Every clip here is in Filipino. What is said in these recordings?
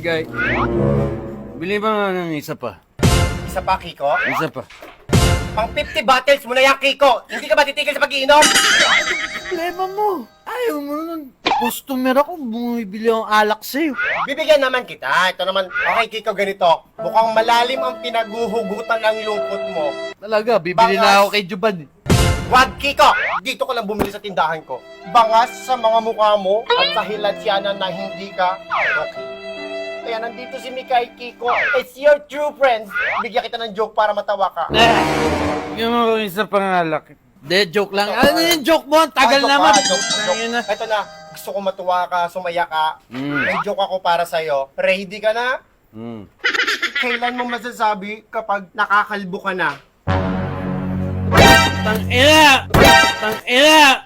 Mikay. Bili ba nga ng isa pa? Isa pa, Kiko? Isa pa. Pang 50 bottles mo na yan, Kiko! Hindi ka ba titigil sa pag-iinom? Problema mo. Ayaw mo nun. Customer ako, bumibili akong alak sa'yo. Bibigyan naman kita. Ito naman, okay, Kiko, ganito. Mukhang malalim ang pinaguhugutan ng lungkot mo. Talaga, bibili Bangas. na ako kay Juban. Wag, Kiko! Dito ka lang bumili sa tindahan ko. Bangas sa mga mukha mo at sa hilatsyanan na hindi ka okay. Kaya nandito si Mikay, Kiko. It's your true friends. Bigyan kita ng joke para matawa ka. Bigyan mo ako isa pang alak. De, joke lang. Ano yung joke mo? Ang tagal Joke naman. pa, joke. Na. Ito na, gusto ko matuwa ka, sumaya ka. Mm. May joke ako para sa'yo. Ready ka na? Mm. Kailan mo masasabi kapag nakakalbo ka na? Tang-ina! Tang-ina!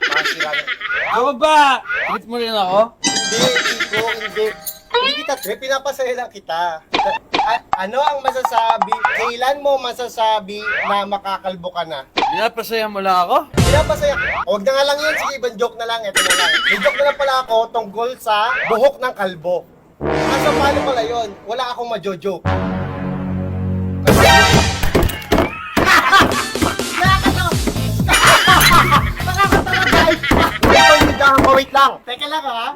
Ako ba? Trip mo rin ako? Hindi, Kiko, hindi. Hindi kita trip, pinapasaya lang kita. Ano ang masasabi? Kailan mo masasabi na makakalbo ka na? Pinapasaya mo lang ako? Pinapasaya. Huwag na nga lang yun, sige, ibang joke na lang. Ito na lang. May joke na lang pala ako tungkol sa buhok ng kalbo. Kaso paano pala yun? Wala akong majo-joke. Wait lang. Teka lang ha.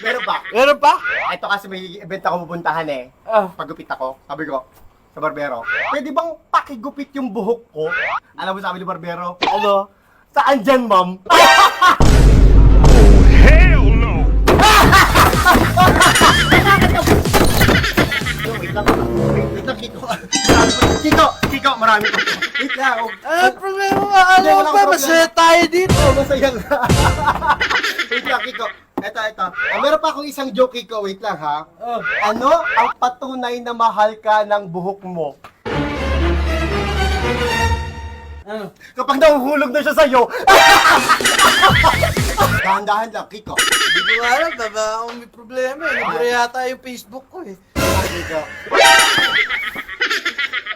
Meron ba? Meron pa? Ito kasi may event ako pupuntahan eh. Ah. Paggupit ako, sabi ko, sa barbero, pwede bang pakigupit yung buhok ko? Alam mo sabi ni barbero? Ano? Saan dyan, ma'am? Hell no! Wait lang, Kiko. Kiko, marami pa. Wait lang. Ano problema nga? Ano Hindi, walang ba? problema. Masaya tayo dito. Masaya nga. Wait lang, Kiko. Ito. Meron pa akong isang joke, Kiko. Wait lang, ha? Ano ang patunay na mahal ka ng buhok mo? Ano? Kapag nahuhulog na siya sa'yo. Dahan-dahan lang, Kiko. Hindi ko alam. Baba akong may problema eh. Nabura yata yung Facebook ko eh. Kiko.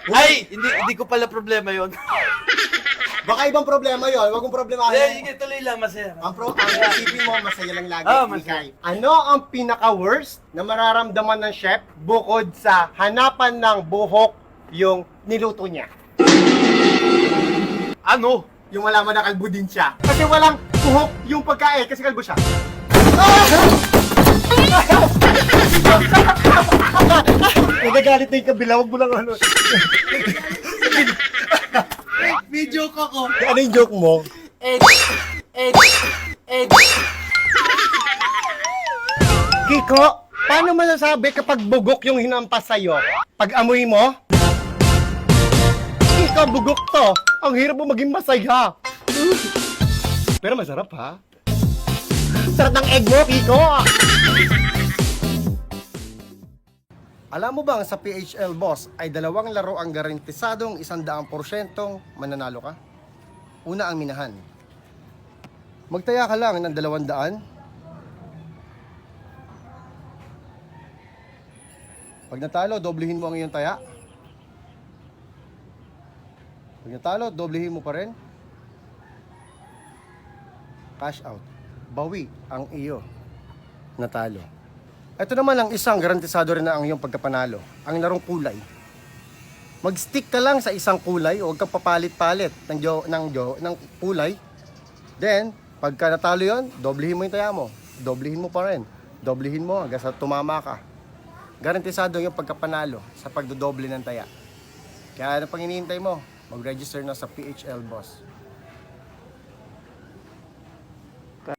Ay! Hindi ko pala problema yon. Baka ibang problema yon. Huwag mong problema. Sige, tuloy lang. Masaya. Ang isipin mo, masaya lang lagi. Ah, Mikay. Ano ang pinaka-worst na mararamdaman ng chef bukod sa hanapan ng buhok yung niluto niya? Ano? Yung malaman na kalbo din siya. Kasi walang buhok yung pagkain kasi kalbo siya. Nagagalit na yung kabila, huwag mo lang ano. May joke ako. Ano yung joke mo? Kiko, paano masasabi kapag bugok yung hinampas sa'yo? Pag amoy mo? Kiko, bugok to. Ang hirap mo maging masaya. Pero masarap ha. Sarap ng egg mo, Kiko. Alam mo bang sa PHL Boss ay dalawang laro ang garantisadong 100% mananalo ka? Una ang minahan. Magtaya ka lang ng 200. Pag natalo, doblehin mo ang iyong taya. Pag natalo, doblehin mo pa rin. Cash out. Bawi ang iyo natalo. Ito naman ang isang garantisado rin na ang iyong pagkapanalo. Ang larong kulay. Mag-stick ka lang sa isang kulay, huwag kang papalit-palit ng kulay. Then, pagka natalo yon, doblehin mo yung taya mo. Doblehin mo pa rin. Doblehin mo hanggang sa tumama ka. Garantisado yung pagkapanalo sa pagdodoble ng taya. Kaya ano pang hinihintay mo? Mag-register na sa PHL Boss.